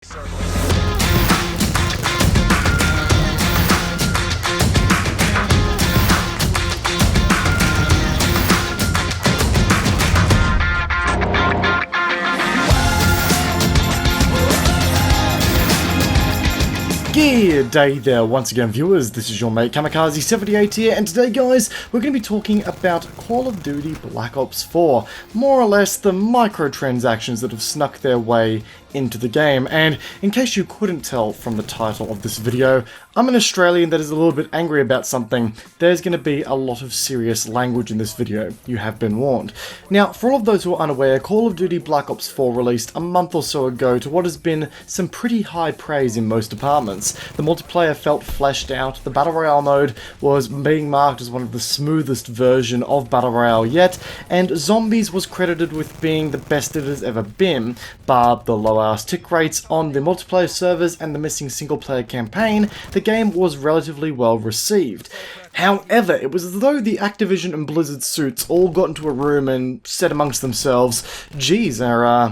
Good day there once again, viewers. This is your mate Kamikaze78 here, and today guys we're going to be talking about Call of Duty Black Ops 4, more or less the microtransactions that have snuck their way into the game. And in case you couldn't tell from the title of this video, I'm an Australian that is a little bit angry about something. There's going to be a lot of serious language in this video, you have been warned. Now, for all of those who are unaware, Call of Duty Black Ops 4 released a month or so ago to what has been some pretty high praise in most departments. The multiplayer felt fleshed out, the Battle Royale mode was being marked as one of the smoothest version of Battle Royale yet, and Zombies was credited with being the best it has ever been, bar the low ass tick rates on the multiplayer servers and the missing single player campaign. The game was relatively well received. However, it was as though the Activision and Blizzard suits all got into a room and said amongst themselves, geez, our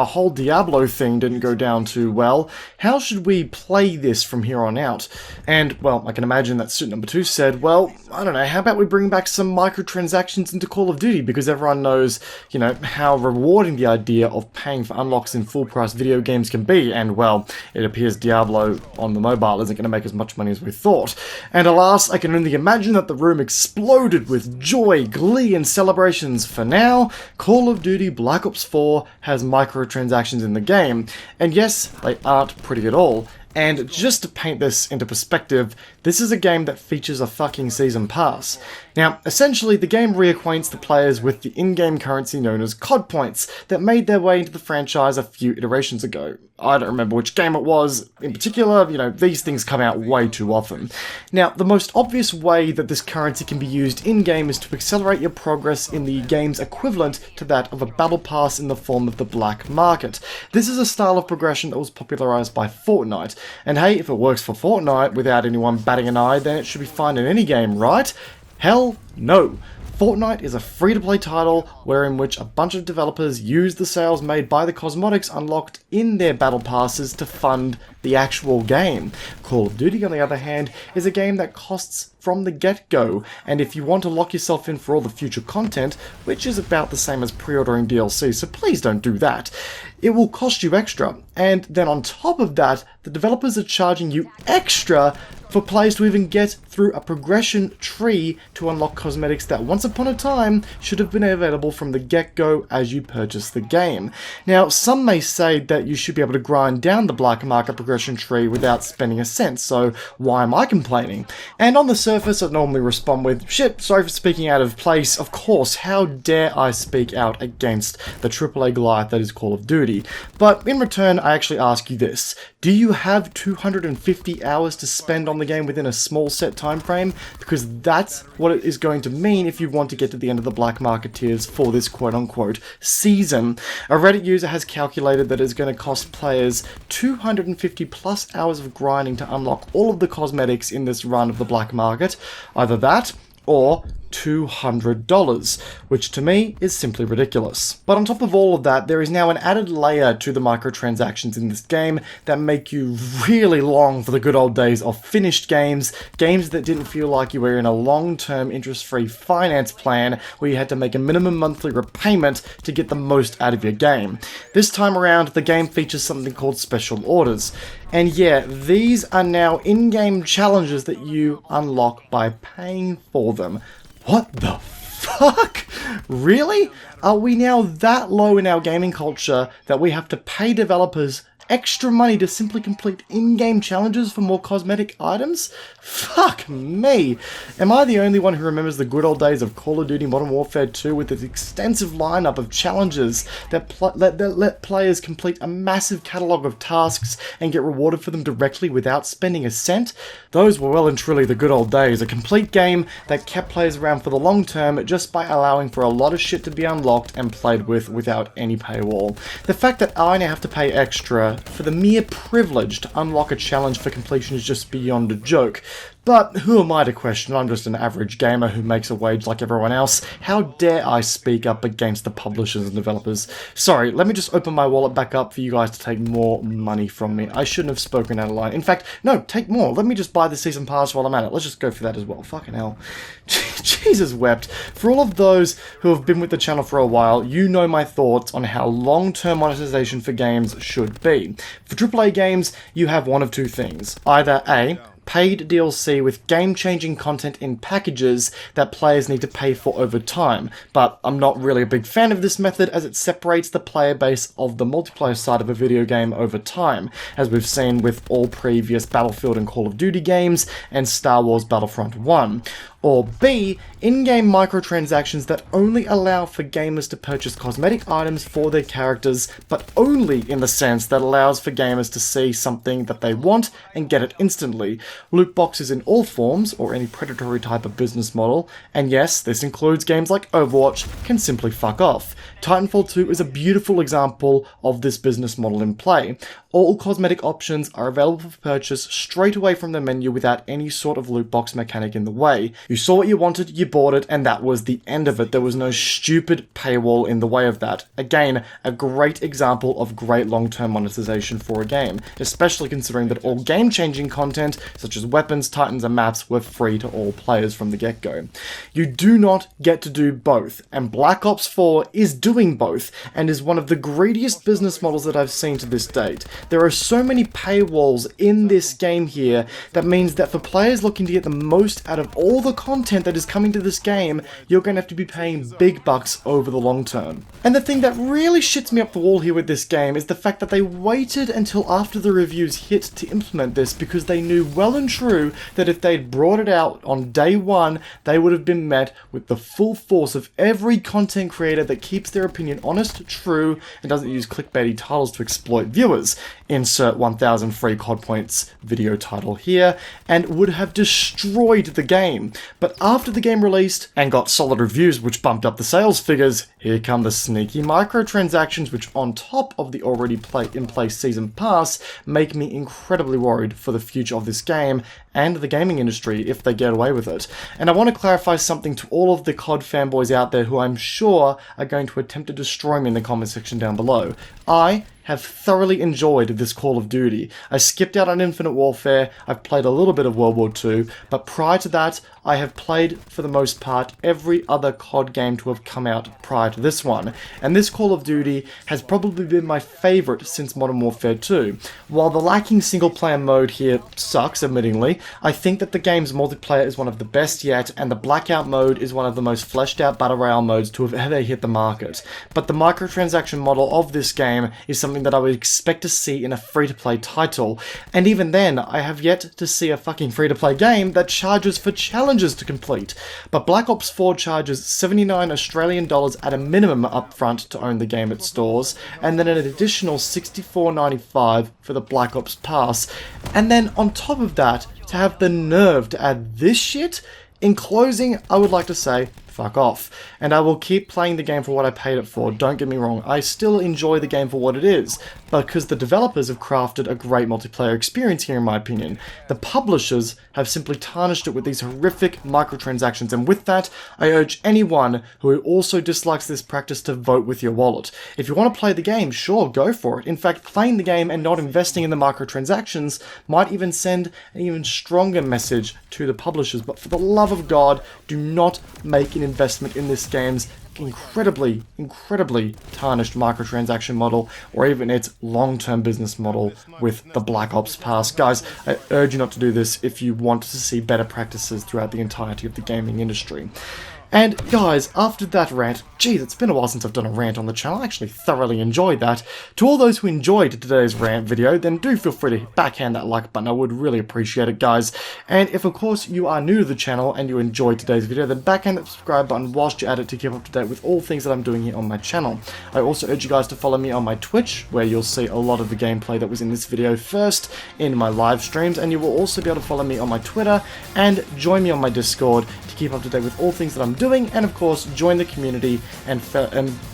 whole Diablo thing didn't go down too well. How should we play this from here on out? And, well, I can imagine that suit number 2 said, well, I don't know, how about we bring back some microtransactions into Call of Duty, because everyone knows, you know, how rewarding the idea of paying for unlocks in full price video games can be, and, well, it appears Diablo on the mobile isn't going to make as much money as we thought. And alas, I can only imagine that the room exploded with joy, glee, and celebrations. For now, Call of Duty Black Ops 4 has microtransactions in the game, and yes, they aren't pretty at all. And just to paint this into perspective, this is a game that features a fucking season pass. Now, essentially, the game reacquaints the players with the in-game currency known as COD points that made their way into the franchise a few iterations ago. I don't remember which game it was. In particular, you know, these things come out way too often. Now, the most obvious way that this currency can be used in-game is to accelerate your progress in the game's equivalent to that of a battle pass in the form of the black market. This is a style of progression that was popularized by Fortnite. And hey, if it works for Fortnite without anyone batting an eye, then it should be fine in any game, right? Hell no. Fortnite is a free-to-play title wherein which a bunch of developers use the sales made by the cosmetics unlocked in their battle passes to fund the actual game. Call of Duty, on the other hand, is a game that costs from the get-go, and if you want to lock yourself in for all the future content, which is about the same as pre-ordering DLC, so please don't do that, it will cost you extra. And then on top of that, the developers are charging you extra for players to even get through a progression tree to unlock cosmetics that once upon a time should have been available from the get-go as you purchase the game. Now, some may say that you should be able to grind down the black market progression tree without spending a cent, so why am I complaining? And on the surface, I'd normally respond with, shit, sorry for speaking out of place, of course, how dare I speak out against the AAA Goliath that is Call of Duty. But in return, I actually ask you this: do you have 250 hours to spend on the game within a small set time frame? Because that's what it is going to mean if you want to get to the end of the black market tiers for this quote-unquote season. A Reddit user has calculated that it's going to cost players 250 plus hours of grinding to unlock all of the cosmetics in this run of the black market. Either that, or $200, which to me is simply ridiculous. But on top of all of that, there is now an added layer to the microtransactions in this game that make you really long for the good old days of finished games, games that didn't feel like you were in a long-term interest-free finance plan where you had to make a minimum monthly repayment to get the most out of your game. This time around, the game features something called special orders. And yeah, these are now in-game challenges that you unlock by paying for them. What the fuck? Really? Are we now that low in our gaming culture that we have to pay developers extra money to simply complete in-game challenges for more cosmetic items? Fuck me! Am I the only one who remembers the good old days of Call of Duty Modern Warfare 2 with its extensive lineup of challenges that let players complete a massive catalogue of tasks and get rewarded for them directly without spending a cent? Those were well and truly the good old days, a complete game that kept players around for the long term just by allowing for a lot of shit to be unlocked and played with without any paywall. The fact that I now have to pay extra for the mere privilege to unlock a challenge for completion is just beyond a joke. But who am I to question? I'm just an average gamer who makes a wage like everyone else. How dare I speak up against the publishers and developers? Sorry, let me just open my wallet back up for you guys to take more money from me. I shouldn't have spoken out of line. In fact, no, take more. Let me just buy the season pass while I'm at it. Let's just go for that as well. Fucking hell. Jesus wept. For all of those who have been with the channel for a while, you know my thoughts on how long-term monetization for games should be. For AAA games, you have one of two things. Either A, paid DLC with game-changing content in packages that players need to pay for over time, but I'm not really a big fan of this method as it separates the player base of the multiplayer side of a video game over time, as we've seen with all previous Battlefield and Call of Duty games and Star Wars Battlefront 1. Or B, in-game microtransactions that only allow for gamers to purchase cosmetic items for their characters, but only in the sense that allows for gamers to see something that they want and get it instantly. Loot boxes in all forms, or any predatory type of business model, and yes, this includes games like Overwatch, can simply fuck off. Titanfall 2 is a beautiful example of this business model in play. All cosmetic options are available for purchase straight away from the menu without any sort of loot box mechanic in the way. You saw what you wanted, you bought it, and that was the end of it. There was no stupid paywall in the way of that. Again, a great example of great long-term monetization for a game, especially considering that all game-changing content, such as weapons, titans, and maps, were free to all players from the get-go. You do not get to do both, and Black Ops 4 is doing both, and is one of the greediest business models that I've seen to this date. There are so many paywalls in this game here that means that for players looking to get the most out of all the content that is coming to this game, you're going to have to be paying big bucks over the long term. And the thing that really shits me up the wall here with this game is the fact that they waited until after the reviews hit to implement this, because they knew well and true that if they'd brought it out on day one, they would have been met with the full force of every content creator that keeps their opinion honest, true, and doesn't use clickbaity titles to exploit viewers. Insert 1000 free COD points video title here, and would have destroyed the game. But after the game released and got solid reviews which bumped up the sales figures, here come the sneaky microtransactions which, on top of the already in place season pass, make me incredibly worried for the future of this game and the gaming industry if they get away with it. And I want to clarify something to all of the COD fanboys out there who I'm sure are going to attempt to destroy me in the comment section down below. I have thoroughly enjoyed this Call of Duty. I skipped out on Infinite Warfare, I've played a little bit of World War II, but prior to that, I have played, for the most part, every other COD game to have come out prior to this one. And this Call of Duty has probably been my favourite since Modern Warfare 2. While the lacking single-player mode here sucks, admittingly, I think that the game's multiplayer is one of the best yet, and the Blackout mode is one of the most fleshed-out Battle Royale modes to have ever hit the market. But the microtransaction model of this game is something that I would expect to see in a free-to-play title, and even then, I have yet to see a fucking free-to-play game that charges for challenges to complete. But Black Ops 4 charges $79 Australian at a minimum upfront to own the game at stores, and then an additional $64.95 for the Black Ops Pass, and then on top of that, to have the nerve to add this shit? In closing, I would like to say, fuck off. And I will keep playing the game for what I paid it for, don't get me wrong. I still enjoy the game for what it is, because the developers have crafted a great multiplayer experience here in my opinion. The publishers have simply tarnished it with these horrific microtransactions, and with that, I urge anyone who also dislikes this practice to vote with your wallet. If you want to play the game, sure, go for it. In fact, playing the game and not investing in the microtransactions might even send an even stronger message to the publishers, but for the love of God, do not make an investment in this game's incredibly tarnished microtransaction model, or even its long-term business model with the Black Ops Pass. Guys, I urge you not to do this if you want to see better practices throughout the entirety of the gaming industry. And guys, after that rant, geez, it's been a while since I've done a rant on the channel. I actually thoroughly enjoyed that. To all those who enjoyed today's rant video, then do feel free to backhand that like button. I would really appreciate it, guys. And if, of course, you are new to the channel and you enjoyed today's video, then backhand that subscribe button whilst you're at it to keep up to date with all things that I'm doing here on my channel. I also urge you guys to follow me on my Twitch, where you'll see a lot of the gameplay that was in this video first in my live streams, and you will also be able to follow me on my Twitter and join me on my Discord to keep up to date with all things that I'm doing, and of course join the community and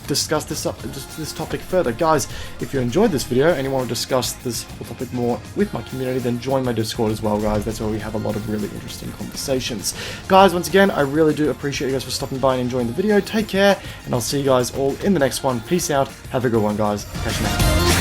discuss this topic further. Guys, if you enjoyed this video and you want to discuss this whole topic more with my community, then join my Discord as well, guys. That's where we have a lot of really interesting conversations. Guys, once again, I really do appreciate you guys for stopping by and enjoying the video. Take care, and I'll see you guys all in the next one. Peace out. Have a good one, guys. Catch you next time.